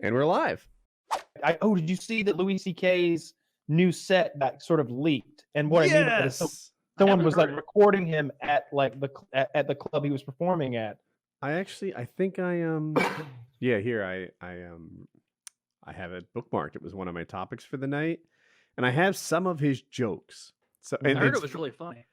And we're live. Did you see that Louis C.K.'s new set that sort of leaked? And what I mean by that is someone was like recording him at like at the club he was performing at. I think I yeah, here I have it bookmarked. It was one of my topics for the night, and I have some of his jokes. So I heard it was really funny.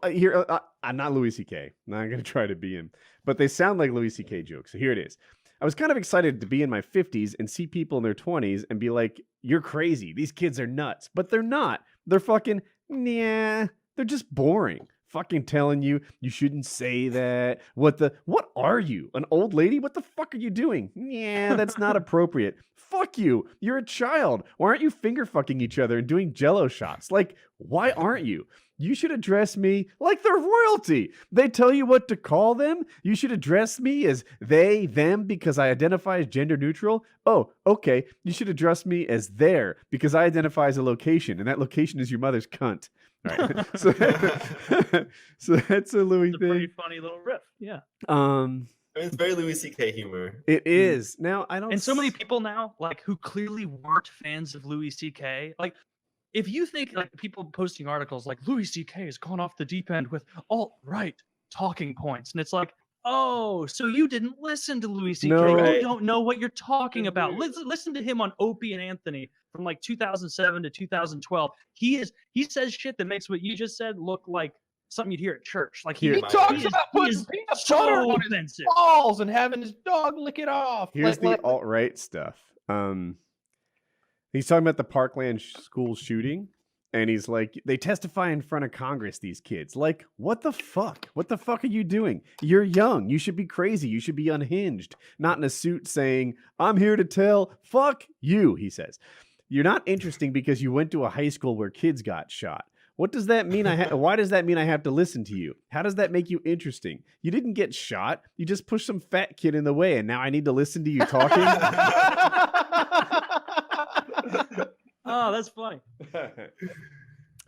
Here, I'm not Louis C.K. I'm not going to try to be him, but they sound like Louis C.K. jokes. So here it is. I was kind of excited to be in my 50s and see people in their 20s and be like, you're crazy. These kids are nuts. But they're not. They're fucking, they're just boring. Fucking telling you shouldn't say that. What are you? An old lady? What the fuck are you doing? Yeah, that's not appropriate. Fuck you. You're a child. Why aren't you finger fucking each other and doing jello shots? Like, why aren't you? You should address me like they're royalty. They tell you what to call them. You should address me as they, them, because I identify as gender neutral. Oh, okay. You should address me as there because I identify as a location, and that location is your mother's cunt. All right. so that's a Louis thing. Pretty funny little riff. Yeah. I mean, it's very Louis C.K. humor. It is. Now I don't. And so many people now, like, who clearly weren't fans of Louis C.K. Like, if you think like people posting articles like Louis C.K. has gone off the deep end with alt-right talking points, and it's like, oh, so you didn't listen to Louis C.K. No. You don't know what you're talking about. Listen to him on Opie and Anthony from like 2007 to 2012. He says shit that makes what you just said look like something you'd hear at church. Like he talks about putting peanut butter on his balls and having his dog lick it off. Here's the alt-right stuff. He's talking about the Parkland school shooting, and he's like, they testify in front of Congress, these kids. Like, what the fuck? What the fuck are you doing? You're young. You should be crazy. You should be unhinged. Not in a suit saying, I'm here to tell, fuck you, he says. You're not interesting because you went to a high school where kids got shot. What does that mean? Why does that mean I have to listen to you? How does that make you interesting? You didn't get shot. You just pushed some fat kid in the way, and now I need to listen to you talking? Oh, that's funny.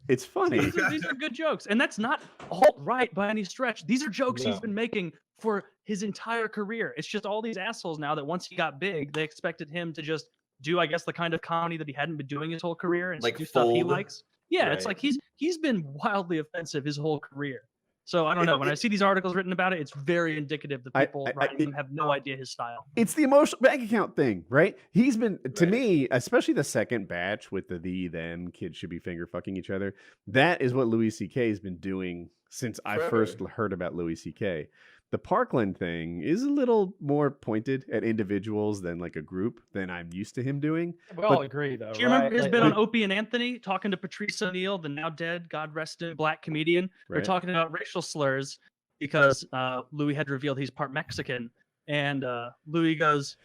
It's funny. These are good jokes. And that's not alt-right by any stretch. These are jokes he's been making for his entire career. It's just all these assholes now that once he got big, they expected him to just do, I guess, the kind of comedy that he hadn't been doing his whole career and like do stuff he likes. Yeah, right. It's like he's been wildly offensive his whole career. So I don't know. When I see these articles written about it, it's very indicative that people writing them have no idea his style. It's the emotional bank account thing, right? He's been, to me, especially the second batch with the them, kids should be finger fucking each other. That is what Louis C.K. has been doing since I first heard about Louis C.K. The Parkland thing is a little more pointed at individuals than like a group than I'm used to him doing. We all agree, though. Do you remember his bit on Opie and Anthony talking to Patrice O'Neal, the now dead, God rest him, black comedian? They're talking about racial slurs because Louis had revealed he's part Mexican. And Louis goes,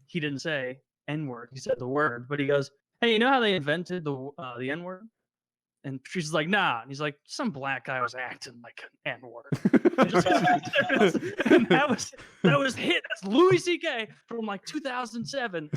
he didn't say N-word. He said the word, but he goes, hey, you know how they invented the N-word? And Patrice is like, nah. And he's like, some black guy was acting like an N-word. And that was hit. That's Louis C.K. from like 2007.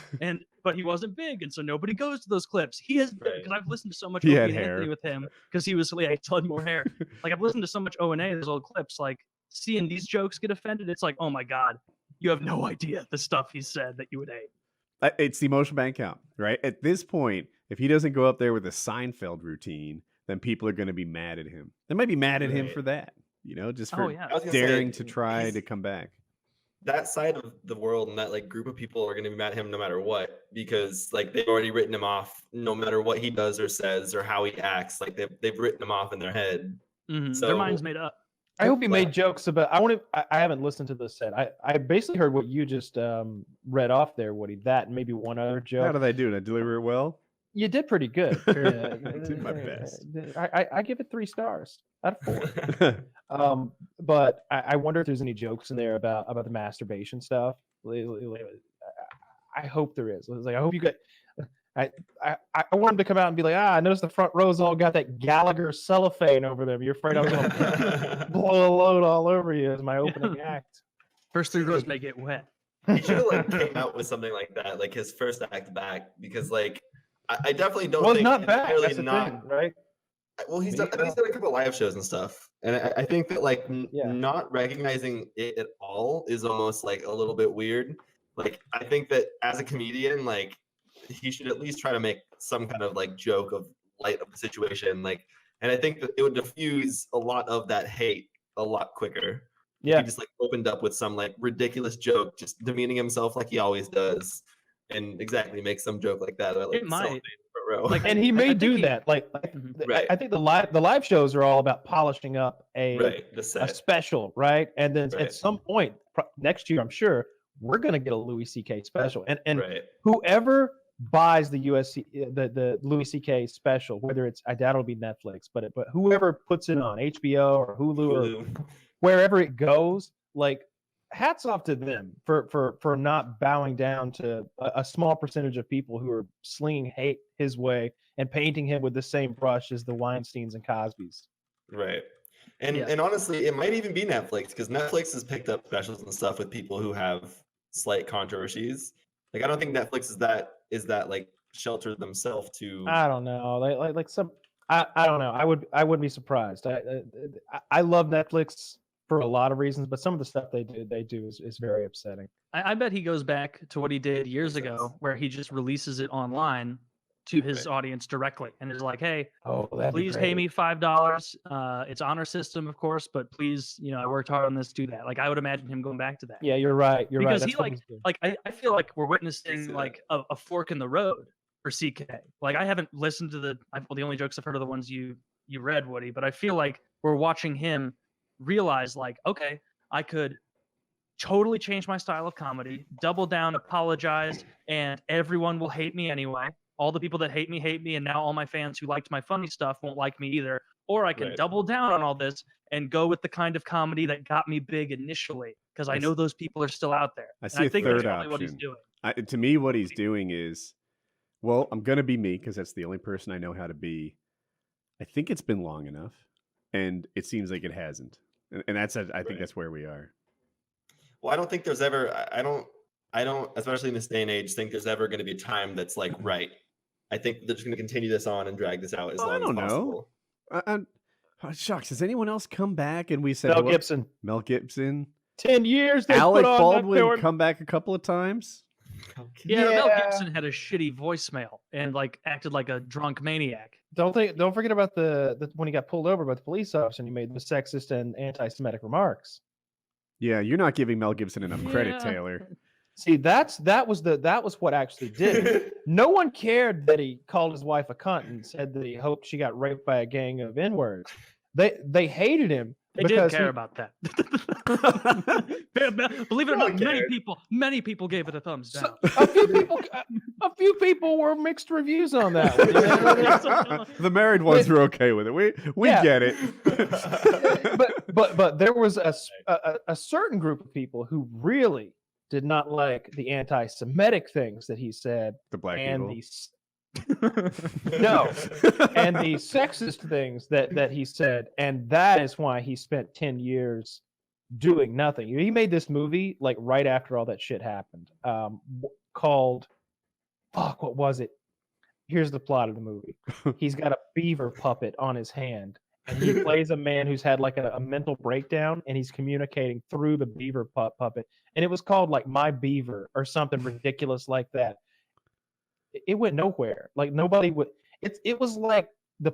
But he wasn't big, and so nobody goes to those clips. He has because I've listened to so much Opie and Anthony with him because he was he had more hair. Like I've listened to so much O&A, those old clips. Like seeing these jokes get offended, it's like, oh my god, you have no idea the stuff he said that you would hate. It's the emotional bank account, right? At this point, if he doesn't go up there with a Seinfeld routine, then people are going to be mad at him. They might be mad at him for that, just for daring to try to come back. That side of the world and that like group of people are going to be mad at him no matter what, because like they've already written him off no matter what he does or says or how he acts. Like they've written him off in their head. Mm-hmm. So, their mind's made up. I hope he made jokes about. I haven't listened to this set. I basically heard what you just read off there, Woody. That and maybe one other joke. How did I do? Did I deliver it well? You did pretty good. I did my best. I give it 3 stars out of 4. But I wonder if there's any jokes in there about the masturbation stuff. I hope there is. Like I hope you get. I want him to come out and be like, I noticed the front rows all got that Gallagher cellophane over them. You're afraid I'm going to blow a load all over you as my opening act. First 3 rows may get wet. He should have came out with something like that, like his first act back, because I definitely don't think not bad. That's the thing, right? Well, he's done a couple live shows and stuff, and I think that like not recognizing it at all is almost like a little bit weird. Like I think that as a comedian, like he should at least try to make some kind of like joke of light of the situation, like, and I think that it would diffuse a lot of that hate a lot quicker. If he just like opened up with some like ridiculous joke, just demeaning himself like he always does, and exactly make some joke like that. About, like, It might. row. Like, and he may do that. Like Right. I think the live shows are all about polishing up a special, right? And then at some point next year, I'm sure we're gonna get a Louis C.K. special, and whoever buys the the Louis C.K. special, whether it's, I doubt it'll be Netflix, but whoever puts it on HBO or Hulu. Or wherever it goes, like, hats off to them for not bowing down to a small percentage of people who are slinging hate his way and painting him with the same brush as the Weinsteins and Cosbys. Right. And honestly, it might even be Netflix, because Netflix has picked up specials and stuff with people who have slight controversies. Like, I don't think Netflix is that like sheltered themselves to. I don't know. Like some. I don't know. I wouldn't be surprised. I love Netflix for a lot of reasons, but some of the stuff they do is very upsetting. I bet he goes back to what he did years ago, where he just releases it online to his audience directly, and is like, "Hey, please pay me $5. It's honor system, of course, but please, I worked hard on this. Do that." Like, I would imagine him going back to that. Yeah, you're right. You're because right. Because I feel like we're witnessing like a fork in the road for CK. Like, I haven't listened to the only jokes I've heard are the ones you read, Woody, but I feel like we're watching him realize, like, okay, I could totally change my style of comedy, double down, apologize, and everyone will hate me anyway. All the people that hate me, and now all my fans who liked my funny stuff won't like me either. Or I can double down on all this and go with the kind of comedy that got me big initially, because I know those people are still out there. I see a third option. What he's doing. To me, what he's doing is, well, I'm going to be me because that's the only person I know how to be. I think it's been long enough, and it seems like it hasn't. And I think that's where we are. Well, I don't think there's ever, I don't, especially in this day and age, think there's ever going to be a time that's like, right. I think they're just going to continue this on and drag this out as long as possible. Shucks, has anyone else come back and we said Mel Gibson. 10 years. Alec Baldwin come back a couple of times. Yeah, Mel Gibson had a shitty voicemail and like acted like a drunk maniac. Don't forget about the when he got pulled over by the police officer and he made the sexist and anti-Semitic remarks. Yeah, you're not giving Mel Gibson enough credit, Taylor. See, that was what actually did it. No one cared that he called his wife a cunt and said that he hoped she got raped by a gang of N-words. They hated him. They did care about that. Believe it or not, many people gave it a thumbs down. A few people were mixed reviews on that one. The married ones were okay with it. We get it. but there was a certain group of people who really did not like the anti-Semitic things that he said. The black people. No, and the sexist things that he said, and that is why he spent 10 years doing nothing. He made this movie like right after all that shit happened, called what was it? Here's the plot of the movie. He's got a beaver puppet on his hand, and he plays a man who's had like a mental breakdown, and he's communicating through the beaver puppet, and it was called like My Beaver or something ridiculous like that. It went nowhere. Like nobody would. It was like the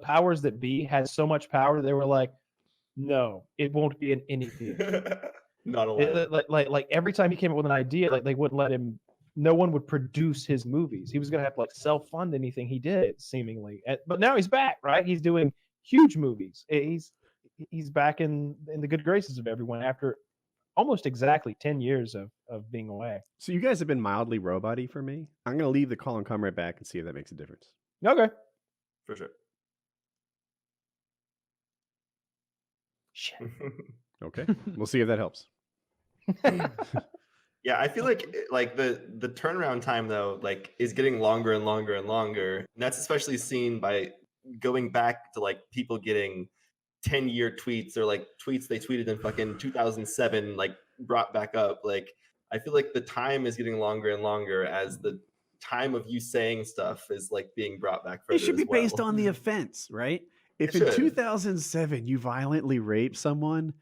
powers that be had so much power they were like, no, it won't be in anything. Not allowed. Like every time he came up with an idea, like they wouldn't let him. No one would produce his movies. He was gonna have to like self-fund anything he did, seemingly. But now he's back, right? He's doing huge movies. He's back in the good graces of everyone after almost exactly 10 years of being away. So you guys have been mildly robot-y for me. I'm going to leave the call and come right back and see if that makes a difference. Okay. For sure. Shit. Okay. We'll see if that helps. Yeah, I feel like the turnaround time though, like, is getting longer and longer and longer. And that's especially seen by going back to like people getting 10-year tweets or like tweets they tweeted in fucking 2007 like brought back up. Like, I feel like the time is getting longer and longer as the time of you saying stuff is like being brought back further. It should be based on the offense, right? If in 2007 you violently raped someone,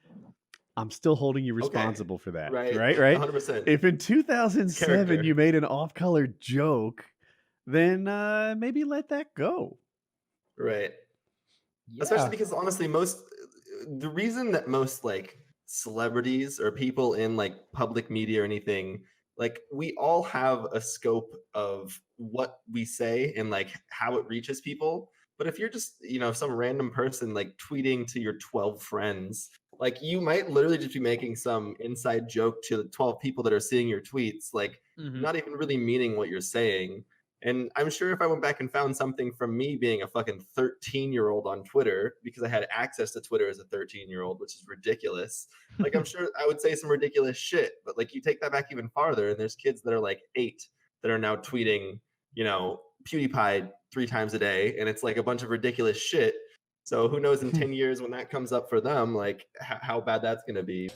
I'm still holding you responsible for that. Right. Right. 100%. If in 2007 Character. you made an off-color joke, then maybe let that go. Right. Yeah. Especially because honestly, the reason that most like celebrities or people in like public media or anything, like we all have a scope of what we say and like how it reaches people. But if you're just, some random person like tweeting to your 12 friends, like you might literally just be making some inside joke to the 12 people that are seeing your tweets, like not even really meaning what you're saying. And I'm sure if I went back and found something from me being a fucking 13-year-old on Twitter, because I had access to Twitter as a 13-year-old, which is ridiculous. Like, I'm sure I would say some ridiculous shit. But like, you take that back even farther, and there's kids that are like 8 that are now tweeting, PewDiePie 3 times a day, and it's like a bunch of ridiculous shit. So who knows in 10 years when that comes up for them, like how bad that's going to be.